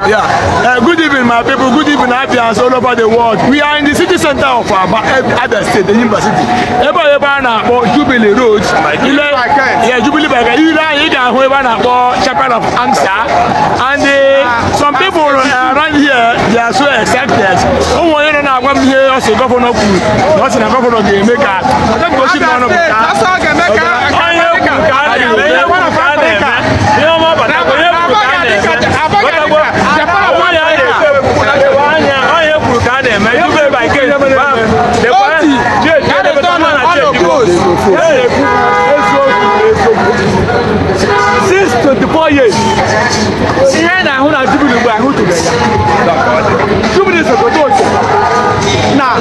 Yeah. Good evening, my people. Good evening, Abians all over the world. We are in the city center of Abia State, the university. Jubilee Road. Yeah, Jubilee Baga. You can Chapel of Angsa. And some people around here, they are so excited. Oh, you know, I'm here also governor. What's in a governor game maker? That's all I can make. Since 24 years, Jubilee is a good now,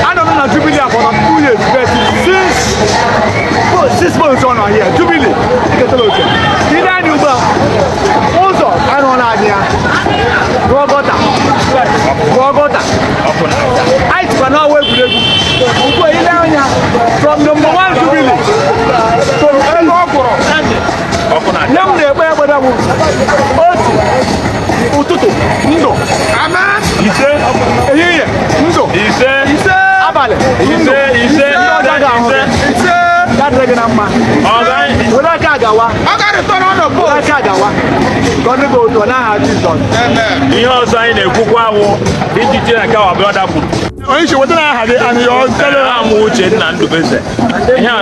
I don't know Jubilee for 2 years, but since 6 months on here, Jubilee, also, I don't know here. Rogota. I cannot wait for you. From number 1 Jubilee to Ututu, Ndo, Ama, Abale,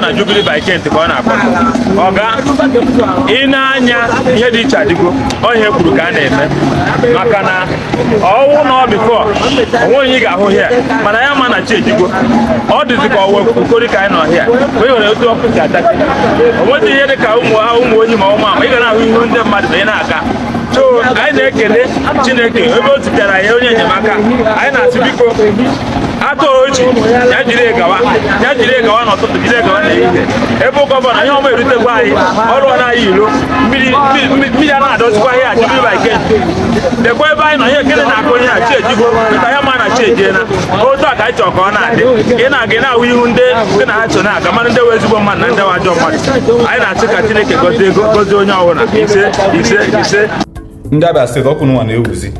na Jubilee by Kent ka ọ na-akpọ ọga ị na-anya ihe dị iche adịgo ọhịa kwuru ka a na-eme maka na ọwụ na ọ bifọ onwe onye ga-ahụ hịa mana ya ma na chi ejigo ọ dịzị ka ọwa kwukori ka anyị nọ hịa onye nwere otu ọkụ si ataki onwedị ihe dị ka ụmụ onye ma ụmụ ama ị ga na-ahụ ihu ndị mmadụ na ị na-aga so anyị na-ekele Chineke ebe o zitere ya onye enyemaka anyị na-asị biko atọ oji ya jiri gawa n'ụtụtụ jiri gawa n'ehihie ebe gọvanọ ihe ọma erutekwa anyị ọrụ ọ na-ayị ilo mmiri a na-adọzikwa ihe a Jubilee by Kent dekwa ebe anyị nọ ihe ekele na-akụ onye a chi ejigo nta ya ma na chi ejiena otu a ka anyị chọrọ ka ọ na-adị ị na-aga na-ahụ ihu ndị gị na ha so na-aga mana ndị wee ezigbo mmadụ na ndị ajọ mmadụ anyị na-achị ka Chineke gọzie onye ọbụla ise ndị Abia steeti ọkụ n'ụwa na-ewuzi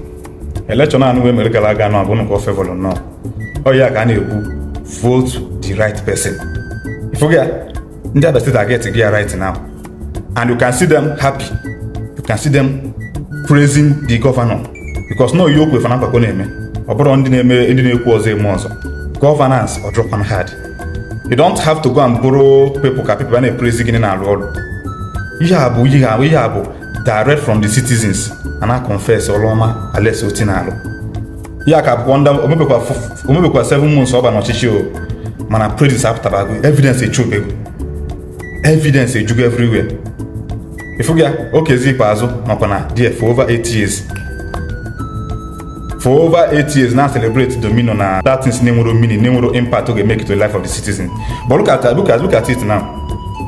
elekshọn anụ wee mere gara aga n'ọbụ nke ofevọlụ nnọọ ọ ya ka a na-ekwu vote the right person. Ifuge ya ndị Abia steeti are getting ya right now and you can see them happy, you can see them praising the governor because no yokwe fana mkpakọ na-eme ọ bụrụ ndị na-ekwu ọzọ eme ọzọ governance or drop on hard. You don't have to go and borrow people ka people na-epraise gịnị na-alụ ọrụ ihe a bụ direct from the citizens and I confess ọlụọma Alex Otti na-alụ ya ka bụ omebekwa 7 months ọba n'ọchịchị o mana praises apụtabago evidence ejugo everywhere. Ifuge ya okezi ikpeazụ makwa na there for over 8 years na celebrate domino na that things na-enwero meaning na-enwero impact oge make it to the life of the citizen. But look at it now.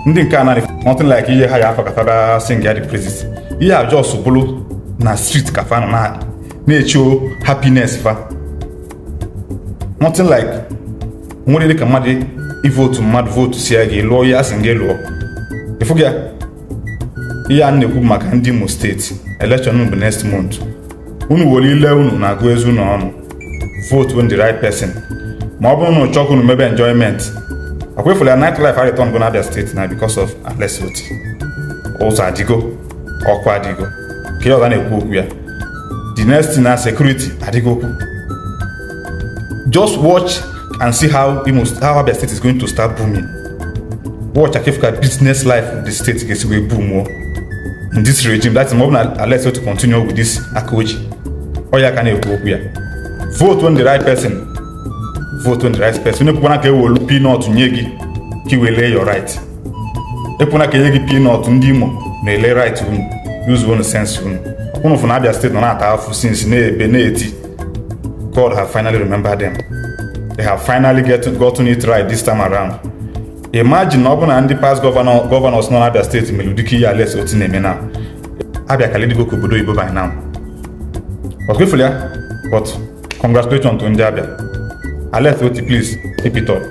Ndị nke a na nothing like ihe ha ya afọ katada sing ya the praises ihe a just bụrụ na street ka fa nọ na-echo happiness fa nothing like nwere dịka mmadụ ivotu mmadụ votu si ya gị lụọ ya asị gị lụọ. Ifuge ya ihe a na-ekwu maka ndị Imo steeti election bụ next month unu were ile unu na-agụ ezu n'ọnụ vote when the right person ma ọ bụrụ na chọkụ unu mebe enjoyment akwefula ya night life return go na Abia steeti na because of Alex Otti ụzọ adịgo ọkụ adịgo ka ya ọga na-ekwu okwu ya the next thing na security adịgo okwu. Just watch and see how Abia state is going to start booming. Watch Akifka business life of the state gets way boom in this regime. That is more than Alex to continue with this Akoji. Or ya can you vote when the right person. Vote when the right person. You wanna get a peanut nyegi, ki will lay your right. If you wanna get a peanut ndimo, ne lay right to use one sense. One of Abia state not have since Beneti. God have finally remembered them. They have finally gotten it right this time around. Imagine Oban and the past governors non Abia state Meludiki Alex Otti now. Abia Kalidigo Kubudo Ibo by now. But congratulations to Abia. Alex Otti, please keep it up.